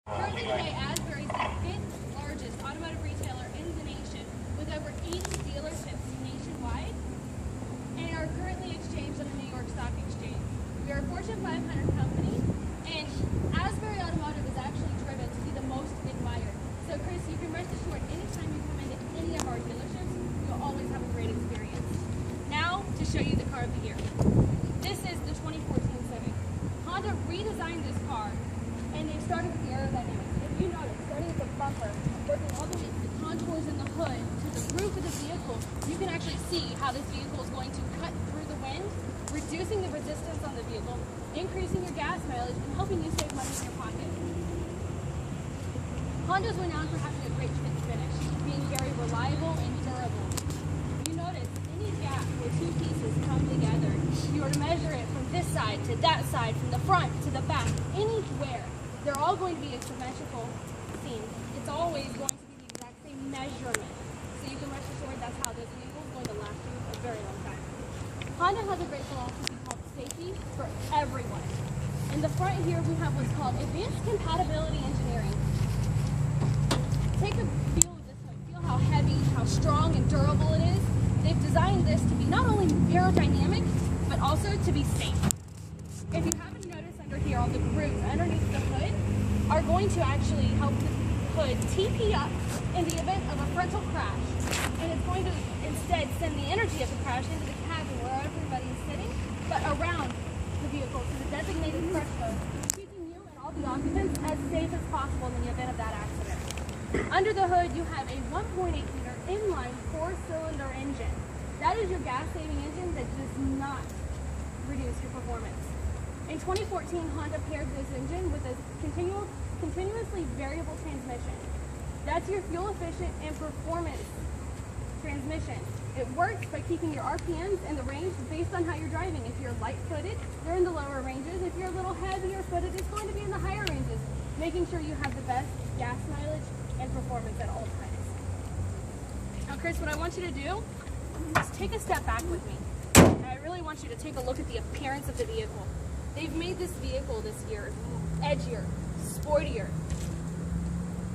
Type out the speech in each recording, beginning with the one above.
Currently today, Asbury is the fifth largest automotive retailer in the nation with over 80 dealerships nationwide and are currently exchanged on the New York Stock Exchange. We are a Fortune 500 company, and Asbury Automotive is actually driven to be the most admired. So Chris, you can rest assured anytime you come into any of our dealerships, you'll always have a great experience. Now to show you the car of the year. This is the 2014 Civic. Honda redesigned this car, and they started with the aerodynamics. If you notice, starting with the bumper, working all the way to the contours in the hood, to the roof of the vehicle, you can actually see how this vehicle is going to cut through the wind, reducing the resistance on the vehicle, increasing your gas mileage, and helping you save money in your pocket. Honda's renowned for having a great fit finish, being very reliable and durable. You notice any gap where two pieces come together, if you were to measure it from this side to that side, from the front to the back, anywhere, they're all going to be a symmetrical seam. It's always going to be the exact same measurement. So you can rest assured that's how this vehicle is going to last you a very long time. Honda has a great philosophy called safety for everyone. In the front here, we have what's called advanced compatibility engineering. Take a feel of this hood. Feel how heavy, how strong and durable it is. They've designed this to be not only aerodynamic, but also to be safe. If you haven't noticed under here, all the grooves underneath the hood are going to actually help the hood TP up in the event of a frontal crash. And it's going to instead send the energy of the crash into the cabin where everybody is sitting, but around the vehicle to the designated threshold, keeping you and all the occupants as safe as possible in the event of that accident. Under the hood, you have a 1.8-liter inline 4-cylinder engine. That is your gas-saving engine that does not reduce your performance. In 2014, Honda paired this engine with a continuously variable transmission. That's your fuel-efficient and performance transmission. It works by keeping your RPMs in the range based on how you're driving. If you're light-footed, you're in the lower ranges. If you're a little heavier-footed, it's going to be in the higher ranges, making sure you have the best gas mileage and performance at all times. Now, Chris, what I want you to do is take a step back with me. And I really want you to take a look at the appearance of the vehicle. They've made this vehicle this year edgier, sportier,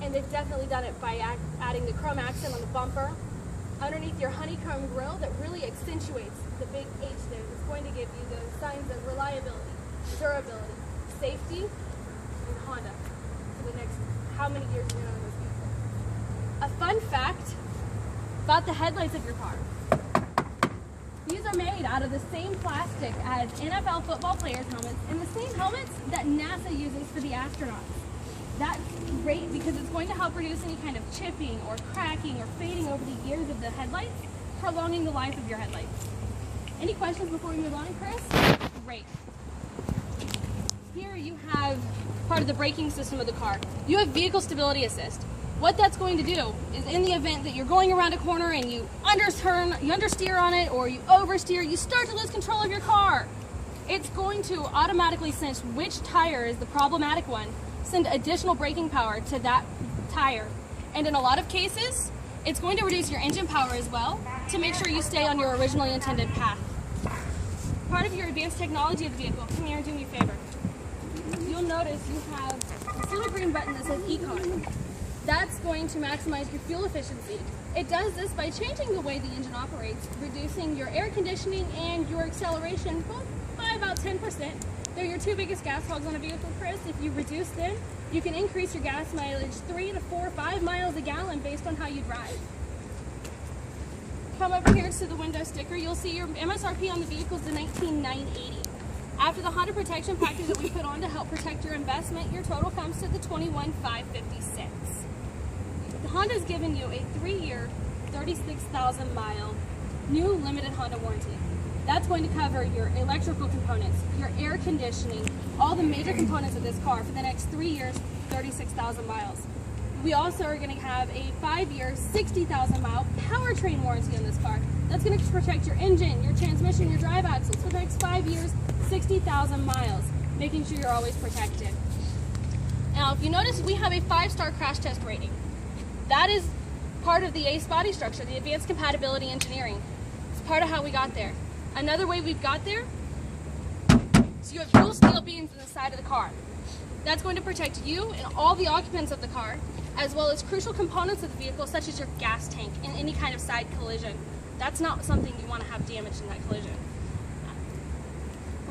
and they've definitely done it by adding the chrome accent on the bumper, underneath your honeycomb grille that really accentuates the big H there. It's going to give you the signs of reliability, durability, safety, and Honda for the next how many years you're going to own this vehicle. A fun fact about the headlights of your car. These are made out of the same plastic as NFL football players' helmets and the same helmets that NASA uses for the astronauts. That's great because it's going to help reduce any kind of chipping or cracking or fading over the years of the headlights, prolonging the life of your headlights. Any questions before we move on, Chris? Great. Here you have part of the braking system of the car. You have vehicle stability assist. What that's going to do is in the event that you're going around a corner and you understeer on it or you oversteer, you start to lose control of your car. It's going to automatically sense which tire is the problematic one, send additional braking power to that tire. And in a lot of cases, it's going to reduce your engine power as well to make sure you stay on your originally intended path. Part of your advanced technology of the vehicle, come here and do me a favor. You'll notice you have a silver green button that says Econ. That's going to maximize your fuel efficiency. It does this by changing the way the engine operates, reducing your air conditioning and your acceleration both by about 10%. They're your two biggest gas hogs on a vehicle, Chris. If you reduce them, you can increase your gas mileage 3 to 4, 5 miles a gallon based on how you drive. Come over here to the window sticker. You'll see your MSRP on the vehicle is $19,980. After the Honda protection package that we put on to help protect your investment, your total comes to the $21,556. Honda's given you a 3-year, 36,000-mile new limited Honda warranty. That's going to cover your electrical components, your air conditioning, all the major components of this car for the next 3 years, 36,000 miles. We also are going to have a 5-year, 60,000-mile powertrain warranty on this car. That's going to protect your engine, your transmission, your drive axles for the next 5 years, 60,000 miles, making sure you're always protected. Now, if you notice, we have a 5-star crash test rating. That is part of the ACE body structure, the advanced compatibility engineering. It's part of how we got there. Another way we've got there, so you have dual steel beams in the side of the car. That's going to protect you and all the occupants of the car, as well as crucial components of the vehicle, such as your gas tank in any kind of side collision. That's not something you want to have damaged in that collision.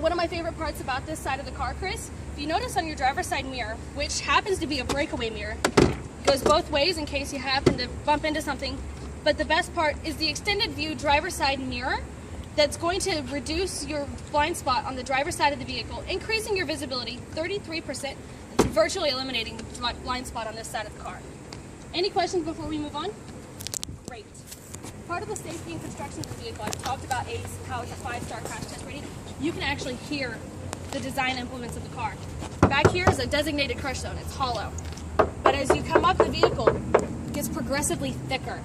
One of my favorite parts about this side of the car, Chris, if you notice on your driver's side mirror, which happens to be a breakaway mirror, goes both ways in case you happen to bump into something, but the best part is the extended view driver's side mirror that's going to reduce your blind spot on the driver's side of the vehicle, increasing your visibility 33%, virtually eliminating the blind spot on this side of the car. Any questions before we move on? Great. Part of the safety and construction of the vehicle, I've talked about ACE, how it's a 5-star crash test rating. You can actually hear the design implements of the car. Back here is a designated crush zone. It's hollow. But as you come up, the vehicle gets progressively thicker.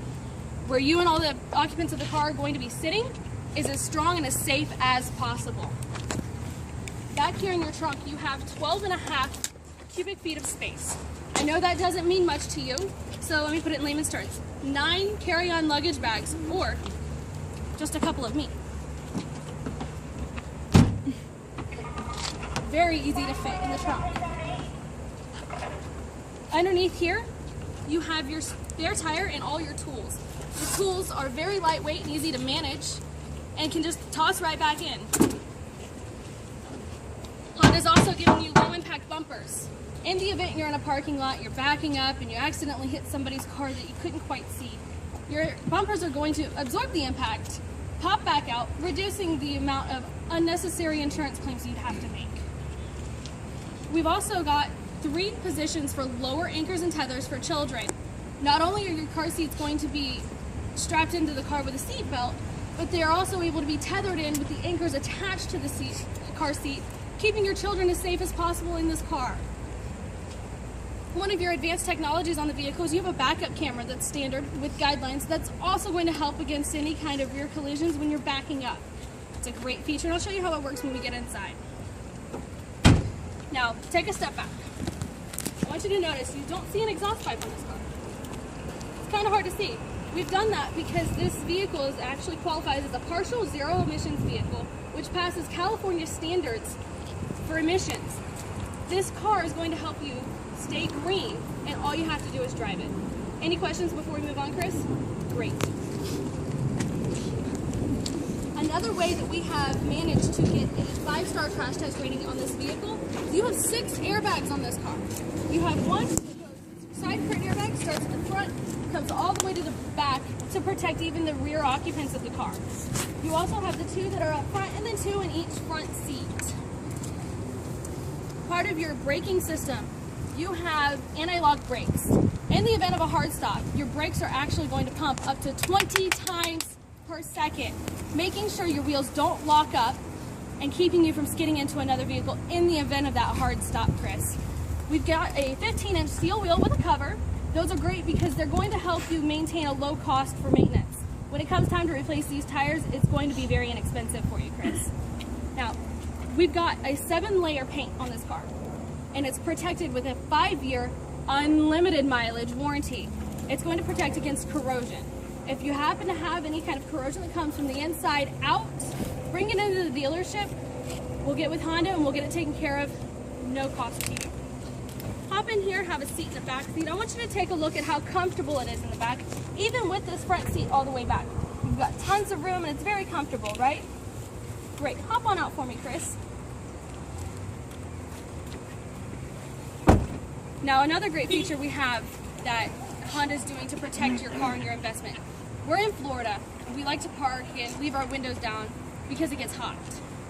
Where you and all the occupants of the car are going to be sitting is as strong and as safe as possible. Back here in your trunk, you have 12.5 cubic feet of space. I know that doesn't mean much to you, so let me put it in layman's terms. 9 carry-on luggage bags, or just a couple of me. Very easy to fit in the trunk. Underneath here, you have your spare tire and all your tools. The tools are very lightweight and easy to manage and can just toss right back in. Honda's also giving you low impact bumpers. In the event you're in a parking lot, you're backing up and you accidentally hit somebody's car that you couldn't quite see, your bumpers are going to absorb the impact, pop back out, reducing the amount of unnecessary insurance claims you'd have to make. We've also got 3 positions for lower anchors and tethers for children. Not only are your car seats going to be strapped into the car with a seat belt, but they are also able to be tethered in with the anchors attached to the car seat, keeping your children as safe as possible in this car. One of your advanced technologies on the vehicle is you have a backup camera that's standard with guidelines that's also going to help against any kind of rear collisions when you're backing up. It's a great feature, and I'll show you how it works when we get inside. Now, take a step back. I want you to notice you don't see an exhaust pipe on this car. It's kind of hard to see. We've done that because this vehicle is actually qualifies as a partial zero emissions vehicle, which passes California standards for emissions. This car is going to help you stay green, and all you have to do is drive it. Any questions before we move on, Chris? Great. Another way that we have managed to get a 5-star crash test rating on this vehicle, you have 6 airbags on this car. You have one side curtain airbag, starts at the front, comes all the way to the back to protect even the rear occupants of the car. You also have the 2 that are up front and then 2 in each front seat. Part of your braking system, you have anti-lock brakes. In the event of a hard stop, your brakes are actually going to pump up to 20 times per second, making sure your wheels don't lock up and keeping you from skidding into another vehicle in the event of that hard stop, Chris. We've got a 15-inch steel wheel with a cover. Those are great because they're going to help you maintain a low cost for maintenance. When it comes time to replace these tires, it's going to be very inexpensive for you, Chris. Now, we've got a 7-layer paint on this car, and it's protected with a 5-year unlimited mileage warranty. It's going to protect against corrosion. If you happen to have any kind of corrosion that comes from the inside out, bring it into the dealership. We'll get with Honda and we'll get it taken care of, no cost to you. Hop in here, have a seat in the back seat. I want you to take a look at how comfortable it is in the back, even with this front seat all the way back. You've got tons of room and it's very comfortable, right? Great, hop on out for me, Chris. Now, another great feature we have that Honda's doing to protect your car and your investment. We're in Florida. We like to park and leave our windows down because it gets hot.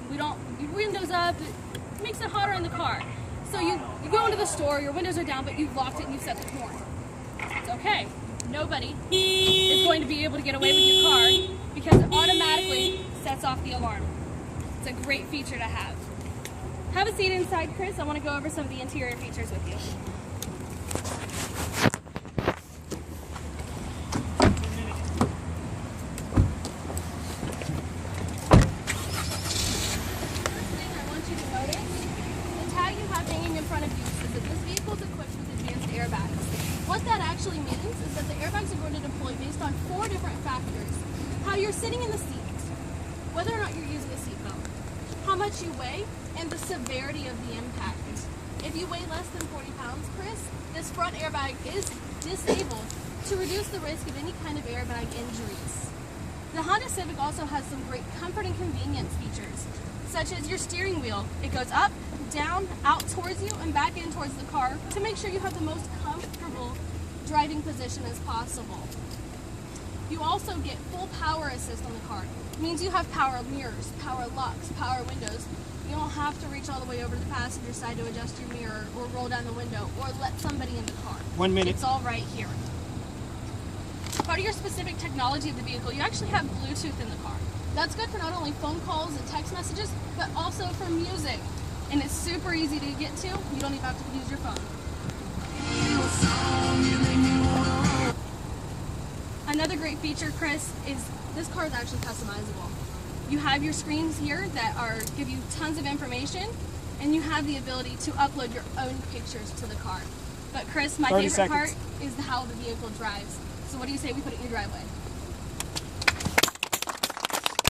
We don't leave windows up, it makes it hotter in the car. So you go into the store, your windows are down, but you've locked it and you've set the horn. It's okay. Nobody is going to be able to get away with your car because it automatically sets off the alarm. It's a great feature to have. Have a seat inside, Chris. I want to go over some of the interior features with you. What that actually means is that the airbags are going to deploy based on 4 different factors. How you're sitting in the seat, whether or not you're using a seatbelt, how much you weigh, and the severity of the impact. If you weigh less than 40 pounds, Chris, this front airbag is disabled to reduce the risk of any kind of airbag injuries. The Honda Civic also has some great comfort and convenience features, such as your steering wheel. It goes up, down, out towards you, and back in towards the car to make sure you have the most comfortable driving position as possible. You also get full power assist on the car. It means you have power mirrors, power locks, power windows. You don't have to reach all the way over to the passenger side to adjust your mirror or roll down the window or let somebody in the car. 1 minute. It's all right here. Part of your specific technology of the vehicle, you actually have Bluetooth in the car. That's good for not only phone calls and text messages, but also for music. And it's super easy to get to. You don't even have to use your phone. Another great feature, Chris, is this car is actually customizable. You have your screens here that give you tons of information, and you have the ability to upload your own pictures to the car. But Chris, my favorite part is how the vehicle drives. So what do you say we put it in your driveway?